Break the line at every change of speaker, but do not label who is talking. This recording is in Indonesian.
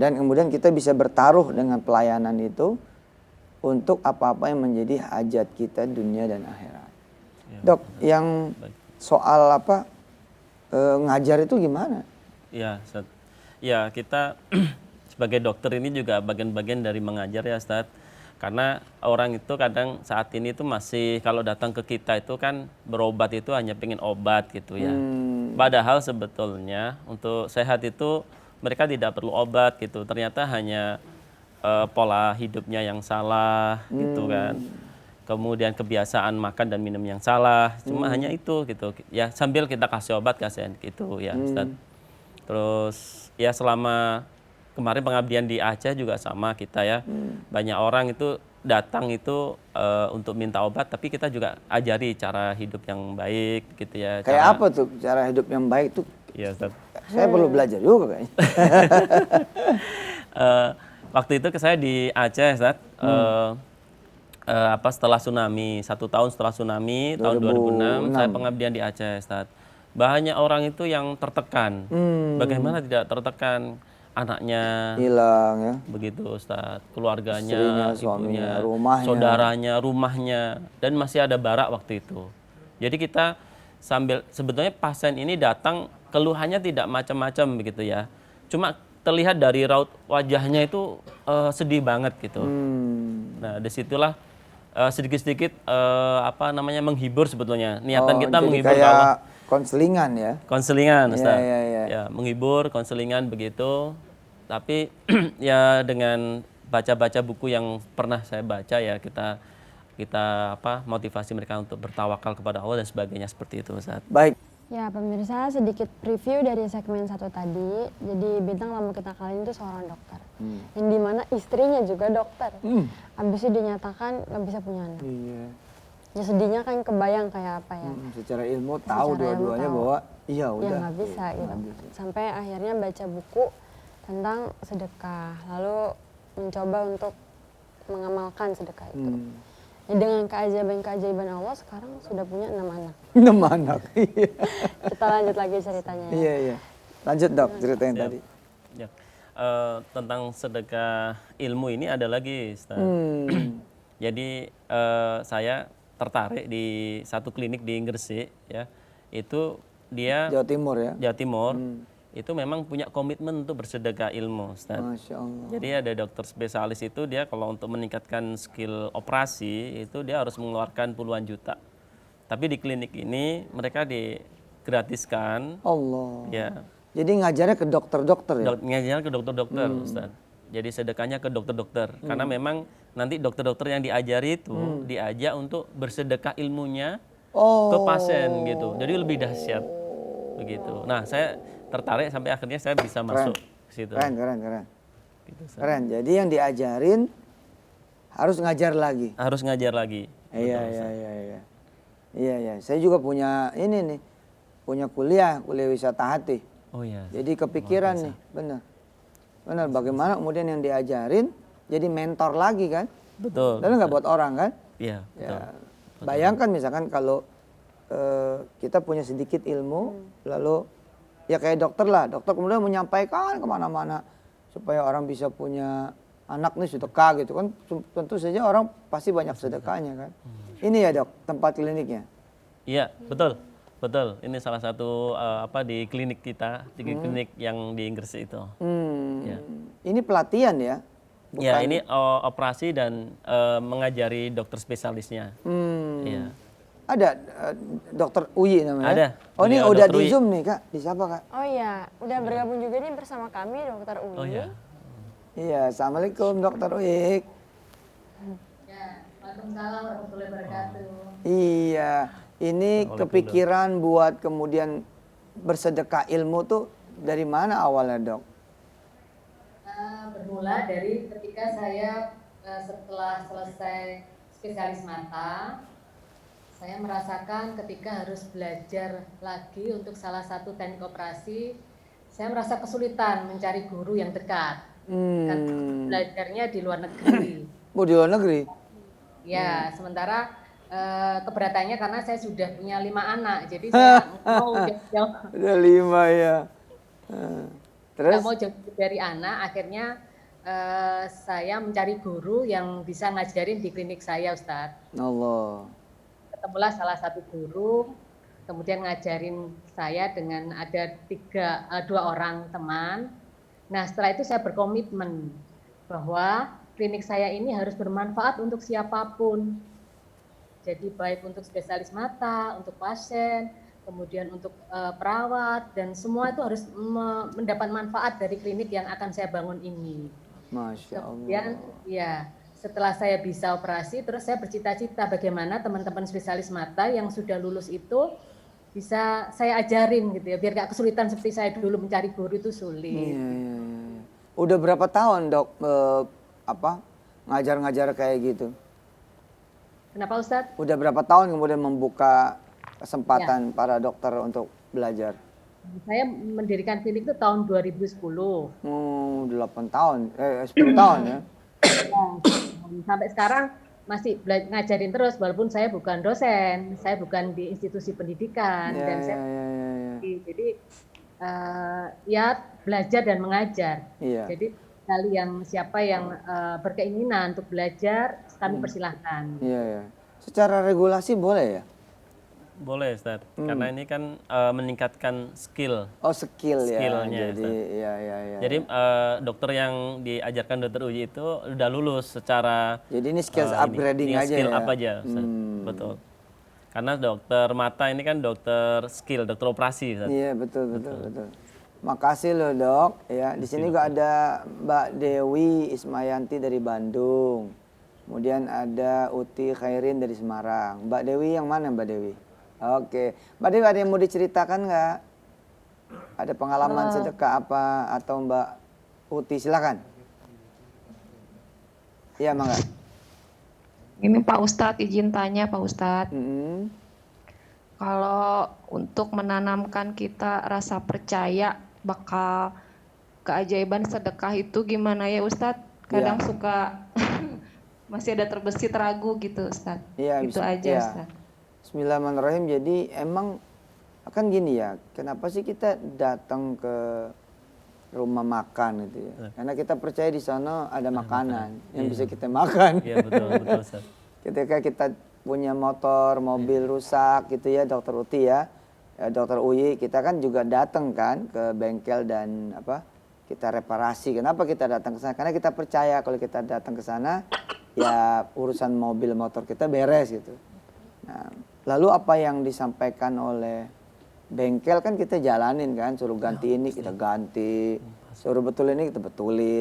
Dan kemudian kita bisa bertaruh dengan pelayanan itu untuk apa-apa yang menjadi hajat kita dunia dan akhirat.
Ya,
Dok,
Ustaz.
yang
Baik.
soal apa ngajar itu gimana?
Ya, Ustaz. Ya, kita sebagai dokter ini juga bagian-bagian dari mengajar ya, Ustaz. Karena orang itu kadang saat ini tuh masih kalau datang ke kita itu kan berobat itu hanya pengen obat gitu ya. Padahal sebetulnya untuk sehat itu mereka tidak perlu obat gitu. Ternyata hanya pola hidupnya yang salah gitu kan. Kemudian kebiasaan makan dan minum yang salah. Cuma hanya itu gitu. Ya sambil kita kasih obat kasihan gitu ya, Ustaz. Terus ya selama kemarin pengabdian di Aceh juga sama kita ya. Banyak orang itu datang itu untuk minta obat, tapi kita juga ajari cara hidup yang baik gitu ya.
Kayak apa tuh cara hidup yang baik tuh?
Iya, Ustaz.
Saya perlu belajar juga kayaknya.
Waktu itu saya di Aceh, Ustaz. Setelah tsunami, 1 tahun setelah tsunami, tahun 2006, saya pengabdian di Aceh, Ustaz. Banyak orang itu yang tertekan. Bagaimana tidak tertekan? Anaknya
Hilang ya.
begitu, Ustaz. Keluarganya,
Istrinya, suaminya,
ibunya,
rumahnya.
saudaranya, rumahnya, dan masih ada barak waktu itu. Jadi kita sebetulnya pasien ini datang keluhannya tidak macam-macam begitu ya. Cuma terlihat dari raut wajahnya itu sedih banget gitu. Nah, disitulah sedikit-sedikit menghibur sebetulnya. Niatan kita
jadi
menghibur
kayak
Allah.
konselingan ya.
Konselingan, Ustaz.
Iya.
Ya, menghibur, konselingan begitu. Tapi ya dengan baca-baca buku yang pernah saya baca ya kita motivasi mereka untuk bertawakal kepada Allah dan sebagainya seperti itu, Ustaz.
Baik.
Ya, pemirsa, sedikit preview dari segmen 1 tadi. Jadi bintang tamu kita kali ini tuh seorang dokter. Yang dimana istrinya juga dokter. Habis itu dinyatakan nggak bisa punya anak.
Iya.
Ya sedihnya kan kebayang kayak apa ya.
Secara ilmu tahu dua-duanya bahwa iya udah.
Ya nggak bisa gitu. Sampai akhirnya baca buku tentang sedekah. Lalu mencoba untuk mengamalkan sedekah itu. Ya, dengan keajaiban Allah sekarang sudah punya 6 anak.
6 anak. Iya.
Kita lanjut lagi ceritanya ya.
Iya. Lanjut Dok cerita yang tadi.
Ya. Tentang sedekah ilmu ini ada lagi, Ustaz. Jadi saya tertarik di satu klinik di Gresik ya. Itu dia
Jawa Timur ya.
Jawa Timur. Itu memang punya komitmen untuk bersedekah ilmu, Ustaz.
Masya Allah.
Jadi ada dokter spesialis itu dia kalau untuk meningkatkan skill operasi itu dia harus mengeluarkan puluhan juta. Tapi di klinik ini mereka digratiskan.
Allah.
Ya.
Jadi ngajarnya ke dokter-dokter ya?
Ngajarnya ke dokter-dokter, Ustaz. Jadi sedekahnya ke dokter-dokter. Karena memang nanti dokter-dokter yang diajari itu diajak untuk bersedekah ilmunya ke pasien gitu. Jadi lebih dahsyat begitu. Nah, saya tertarik sampai akhirnya saya bisa masuk ke situ.
Keren.
Gitu,
Keren. Jadi yang diajarin harus ngajar lagi.
harus ngajar lagi.
Iya. Saya juga punya ini nih. Punya kuliah wisata hati.
Oh iya.
Jadi kepikiran nih, benar. Bagaimana kemudian yang diajarin jadi mentor lagi kan?
Betul.
Lalu nggak buat orang kan?
Iya, betul.
Ya, bayangkan misalkan kalau kita punya sedikit ilmu, lalu ya kayak dokter lah, dokter kemudian menyampaikan kemana-mana supaya orang bisa punya anak nih sedekah gitu kan, tentu saja orang pasti banyak sedekahnya kan. Ini ya Dok, tempat kliniknya.
Iya, betul. Ini salah satu di klinik kita, di klinik yang di Inggris itu. Ya.
Ini pelatihan ya? Bukan...
Ya, ini operasi dan mengajari dokter spesialisnya. Ya.
Ada dokter Uyi namanya?
Ada.
Oh ini
Beliau
udah
Dr.
di
Uyi.
Zoom nih Kak, di siapa Kak?
Oh iya, udah bergabung juga nih bersama kami Dokter Uyi.
Oh iya.
Iya, Assalamualaikum Dokter Uyi.
Ya, Waalaikumsalam warahmatullahi wabarakatuh.
Iya, ini kepikiran buat kemudian bersedekah ilmu tuh dari mana awalnya Dok?
Bermula dari ketika saya setelah selesai spesialis mata, saya merasakan ketika harus belajar lagi untuk salah satu teknik operasi, saya merasa kesulitan mencari guru yang dekat. Karena belajarnya di luar negeri.
Oh di luar negeri?
Ya, sementara keberatannya karena saya sudah punya 5 anak, jadi saya mau jauh-jauh.
Udah 5 ya. Terus?
nggak mau jauh dari anak, akhirnya saya mencari guru yang bisa ngajarin di klinik saya, Ustadz.
Allah.
Ketemulah salah satu guru, kemudian ngajarin saya dengan ada dua orang teman. Nah, setelah itu saya berkomitmen bahwa klinik saya ini harus bermanfaat untuk siapapun. Jadi baik untuk spesialis mata, untuk pasien, kemudian untuk perawat, dan semua itu harus mendapat manfaat dari klinik yang akan saya bangun ini.
Masya
Kemudian
Allah.
ya setelah saya bisa operasi, terus saya bercita-cita bagaimana teman-teman spesialis mata yang sudah lulus itu bisa saya ajarin gitu ya, biar gak kesulitan seperti saya dulu mencari guru itu sulit.
Iya, iya, iya. Udah berapa tahun dok ngajar-ngajar kayak gitu?
Kenapa Ustadz?
Udah berapa tahun kemudian membuka kesempatan para dokter untuk belajar?
Saya mendirikan klinik itu tahun 2010.
8 tahun, 10 tahun ya?
Sampai sekarang masih ngajarin terus, walaupun saya bukan dosen, saya bukan di institusi pendidikan,
Ya,
dan
ya,
saya
ya, ya, ya.
jadi ya belajar dan mengajar.
Iya.
Jadi siapa yang berkeinginan untuk belajar, kami persilahkan.
Iya, ya. Secara regulasi boleh ya?
Boleh Ustaz, karena ini kan meningkatkan skill.
Oh, skill ya.
Skillnya,
Jadi,
Ustaz.
ya, ya, ya.
Jadi dokter yang diajarkan dokter Uji itu udah lulus secara
Jadi ini skills
ini,
upgrading
tinggal
aja
skill
ya?
up aja, Ustaz. Betul. Karena dokter mata ini kan dokter skill, dokter operasi, Ustaz.
Iya, betul, betul, betul. Makasih loh dok. Ya, di sini juga ada Mbak Dewi Ismayanti dari Bandung. Kemudian ada Uti Khairin dari Semarang. Mbak Dewi yang mana Mbak Dewi? Oke, Mbak Dewi ada yang mau diceritakan nggak? Ada pengalaman sedekah apa atau Mbak Uti silakan. Iya Mangga.
Ini Pak Ustadz, izin tanya Pak Ustadz.
Mm-mm.
Kalau untuk menanamkan kita rasa percaya bakal keajaiban sedekah itu gimana ya Ustadz? Kadang suka masih ada terbesit ragu gitu Ustadz.
Iya,
Itu aja
ya.
Ustadz.
Bismillahirrahmanirrahim. Jadi emang akan gini ya, kenapa sih kita datang ke rumah makan gitu ya? Karena kita percaya di sana ada makanan yang bisa kita makan.
Iya, betul, betul, Ustaz.
Ketika kita punya motor, mobil rusak gitu ya, Dokter Uti ya, Dokter Uyi, kita kan juga datang kan ke bengkel dan kita reparasi. Kenapa kita datang ke sana? Karena kita percaya kalau kita datang ke sana ya urusan mobil motor kita beres gitu. Nah, lalu apa yang disampaikan oleh bengkel kan kita jalanin kan, suruh ganti ini kita ganti, suruh betul ini kita betulin